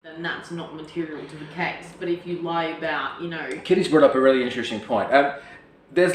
then that's not material to the case. But if you lie about, Kitty's brought up a really interesting point. There's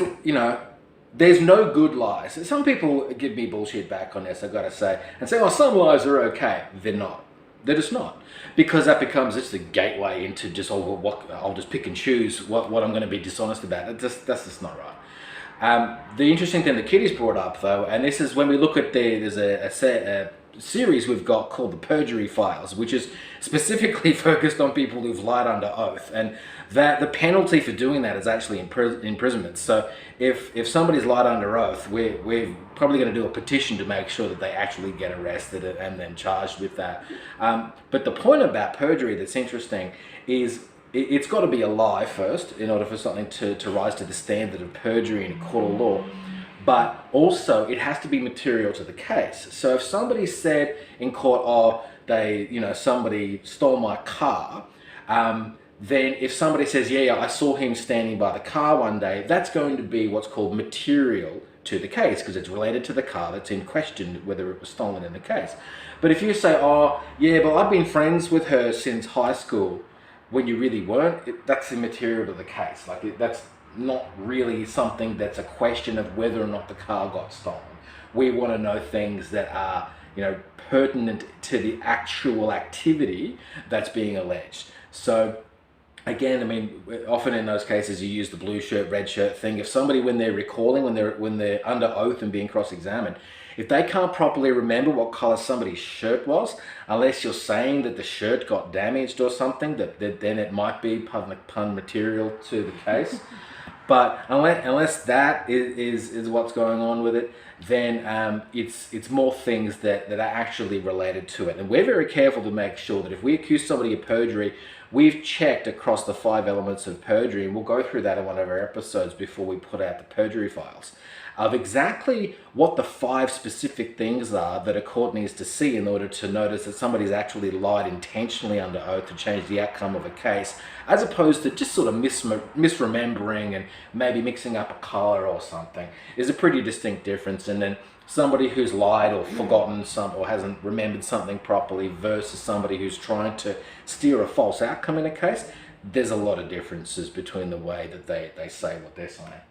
there's no good lies. Some people give me bullshit back on this, I've got to say, and say, oh, some lies are okay. They're not. They're just not. Because that becomes just a gateway into just, I'll just pick and choose what I'm going to be dishonest about. That's just not right. The interesting thing that Kitty's brought up, though, and this is when we look at there's a series we've got called the Perjury Files, which is specifically focused on people who've lied under oath, and that the penalty for doing that is actually imprisonment. So if somebody's lied under oath, we're probably going to do a petition to make sure that they actually get arrested and then charged with that. But the point about perjury that's interesting is it's got to be a lie first in order for something to rise to the standard of perjury in a court of law. But also, it has to be material to the case. So if somebody said in court, oh, somebody stole my car, then if somebody says, yeah, I saw him standing by the car one day, that's going to be what's called material to the case because it's related to the car that's in question, whether it was stolen in the case. But if you say, oh, yeah, but I've been friends with her since high school, when you really weren't, that's immaterial to the case. That's not really something that's a question of whether or not the car got stolen. We want to know things that are, pertinent to the actual activity that's being alleged. So again, often in those cases you use the blue shirt, red shirt thing. If somebody, when they're recalling, when they're under oath and being cross-examined, if they can't properly remember what color somebody's shirt was, unless you're saying that the shirt got damaged or something, that then it might be pun material to the case. But unless that is what's going on with it, then it's more things that are actually related to it. And we're very careful to make sure that if we accuse somebody of perjury, we've checked across the 5 elements of perjury, and we'll go through that in one of our episodes before we put out the Perjury Files, of exactly what the 5 specific things are that a court needs to see in order to notice that somebody's actually lied intentionally under oath to change the outcome of a case, as opposed to just sort of misremembering and maybe mixing up a color or something. There's a pretty distinct difference. And then somebody who's lied or forgotten or hasn't remembered something properly versus somebody who's trying to steer a false outcome in a case, there's a lot of differences between the way that they say what they're saying.